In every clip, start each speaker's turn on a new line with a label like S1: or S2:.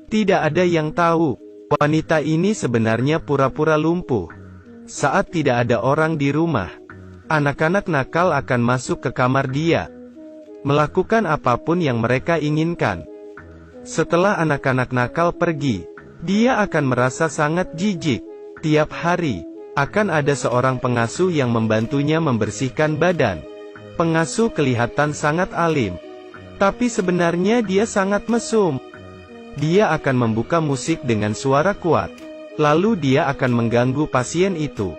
S1: Tidak ada yang tahu, wanita ini sebenarnya pura-pura lumpuh. Saat tidak ada orang di rumah, anak-anak nakal akan masuk ke kamar dia, melakukan apapun yang mereka inginkan. Setelah anak-anak nakal pergi, dia akan merasa sangat jijik. Tiap hari, akan ada seorang pengasuh yang membantunya membersihkan badan. Pengasuh kelihatan sangat alim, tapi sebenarnya dia sangat mesum. Dia akan membuka musik dengan suara kuat, lalu dia akan mengganggu pasien itu.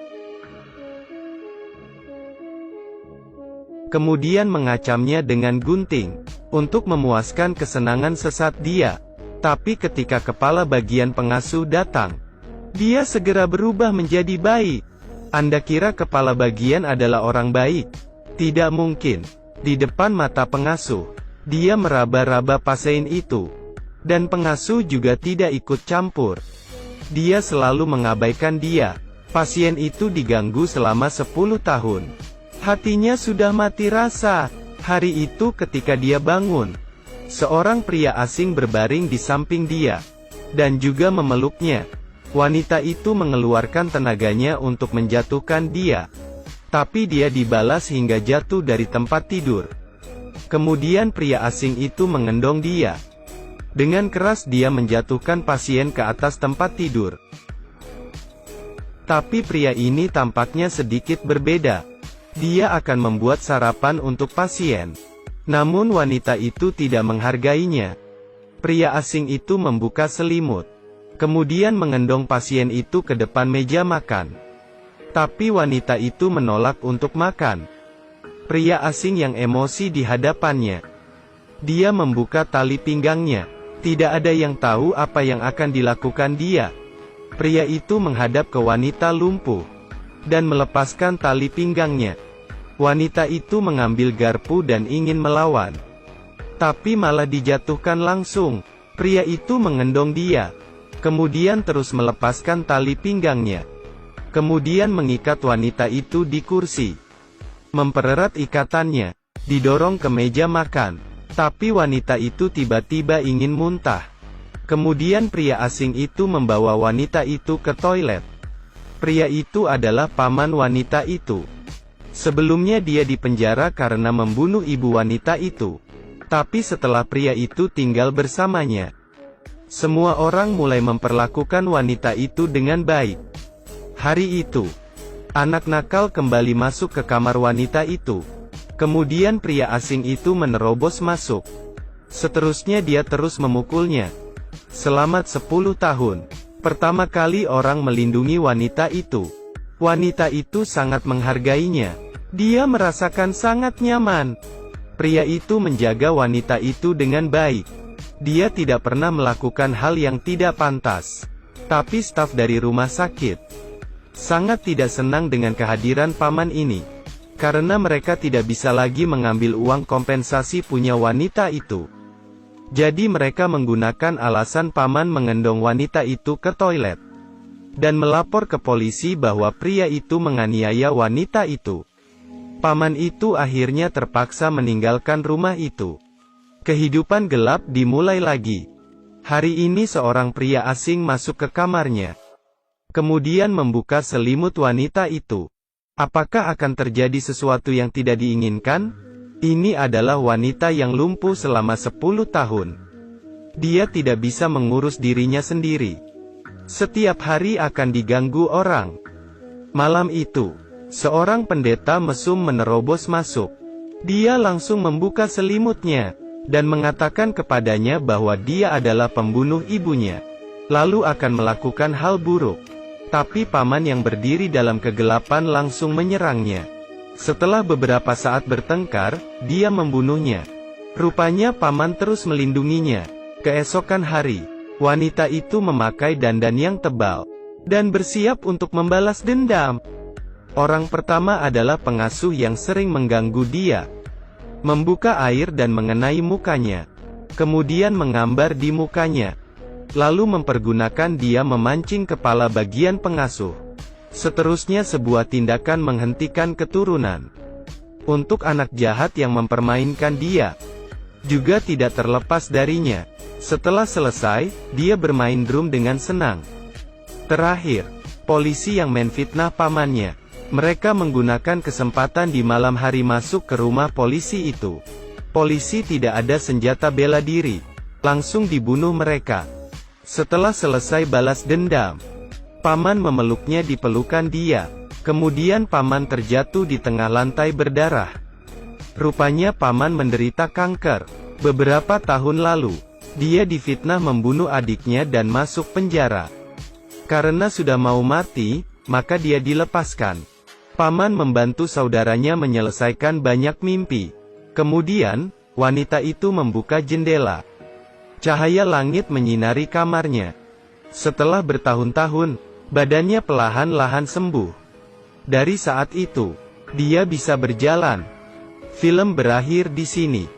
S1: Kemudian mengacamnya dengan gunting, untuk memuaskan kesenangan sesat dia. Tapi ketika kepala bagian pengasuh datang, dia segera berubah menjadi baik. Anda kira kepala bagian adalah orang baik? Tidak mungkin. Di depan mata pengasuh, dia meraba-raba pasien itu. Dan pengasuh juga tidak ikut campur. Dia selalu mengabaikan dia. Pasien itu diganggu selama 10 tahun. Hatinya sudah mati rasa. Hari itu ketika dia bangun, seorang pria asing berbaring di samping dia, dan juga memeluknya. Wanita itu mengeluarkan tenaganya untuk menjatuhkan dia, tapi dia dibalas hingga jatuh dari tempat tidur. Kemudian pria asing itu mengendong dia. Dengan keras dia menjatuhkan pasien ke atas tempat tidur. Tapi pria ini tampaknya sedikit berbeda. Dia akan membuat sarapan untuk pasien. Namun wanita itu tidak menghargainya. Pria asing itu membuka selimut, kemudian mengendong pasien itu ke depan meja makan. Tapi wanita itu menolak untuk makan. Pria asing yang emosi di hadapannya. Dia membuka tali pinggangnya. Tidak ada yang tahu apa yang akan dilakukan dia. Pria itu menghadap ke wanita lumpuh, dan melepaskan tali pinggangnya. Wanita itu mengambil garpu dan ingin melawan, tapi malah dijatuhkan langsung. Pria itu mengendong dia, kemudian terus melepaskan tali pinggangnya. Kemudian mengikat wanita itu di kursi, mempererat ikatannya, didorong ke meja makan. Tapi wanita itu tiba-tiba ingin muntah. Kemudian pria asing itu membawa wanita itu ke toilet. Pria itu adalah paman wanita itu. Sebelumnya dia dipenjara karena membunuh ibu wanita itu. Tapi setelah pria itu tinggal bersamanya, semua orang mulai memperlakukan wanita itu dengan baik. Hari itu, anak nakal kembali masuk ke kamar wanita itu. Kemudian pria asing itu menerobos masuk. Seterusnya dia terus memukulnya. Selama 10 tahun, pertama kali orang melindungi wanita itu. Wanita itu sangat menghargainya. Dia merasakan sangat nyaman. Pria itu menjaga wanita itu dengan baik. Dia tidak pernah melakukan hal yang tidak pantas. Tapi staf dari rumah sakit sangat tidak senang dengan kehadiran paman ini, karena mereka tidak bisa lagi mengambil uang kompensasi punya wanita itu. Jadi mereka menggunakan alasan paman mengendong wanita itu ke toilet, dan melapor ke polisi bahwa pria itu menganiaya wanita itu. Paman itu akhirnya terpaksa meninggalkan rumah itu. Kehidupan gelap dimulai lagi. Hari ini seorang pria asing masuk ke kamarnya, kemudian membuka selimut wanita itu. Apakah akan terjadi sesuatu yang tidak diinginkan? Ini adalah wanita yang lumpuh selama 10 tahun. Dia tidak bisa mengurus dirinya sendiri. Setiap hari akan diganggu orang. Malam itu, seorang pendeta mesum menerobos masuk. Dia langsung membuka selimutnya, dan mengatakan kepadanya bahwa dia adalah pembunuh ibunya, lalu akan melakukan hal buruk. Tapi paman yang berdiri dalam kegelapan langsung menyerangnya. Setelah beberapa saat bertengkar, dia membunuhnya. Rupanya paman terus melindunginya. Keesokan hari, wanita itu memakai dandan yang tebal, dan bersiap untuk membalas dendam. Orang pertama adalah pengasuh yang sering mengganggu dia. Membuka air dan mengenai mukanya. Kemudian menggambar di mukanya. Lalu mempergunakan dia memancing kepala bagian pengasuh. Seterusnya sebuah tindakan menghentikan keturunan. Untuk anak jahat yang mempermainkan dia, juga tidak terlepas darinya. Setelah selesai, dia bermain drum dengan senang. Terakhir, polisi yang menfitnah pamannya. Mereka menggunakan kesempatan di malam hari masuk ke rumah polisi itu. Polisi tidak ada senjata bela diri. Langsung dibunuh mereka. Setelah selesai balas dendam, paman memeluknya di pelukan dia. Kemudian paman terjatuh di tengah lantai berdarah. Rupanya paman menderita kanker. Beberapa tahun lalu, dia difitnah membunuh adiknya dan masuk penjara. Karena sudah mau mati, maka dia dilepaskan. Paman membantu saudaranya menyelesaikan banyak mimpi. Kemudian, wanita itu membuka jendela. Cahaya langit menyinari kamarnya. Setelah bertahun-tahun, badannya perlahan-lahan sembuh. Dari saat itu, dia bisa berjalan. Film berakhir di sini.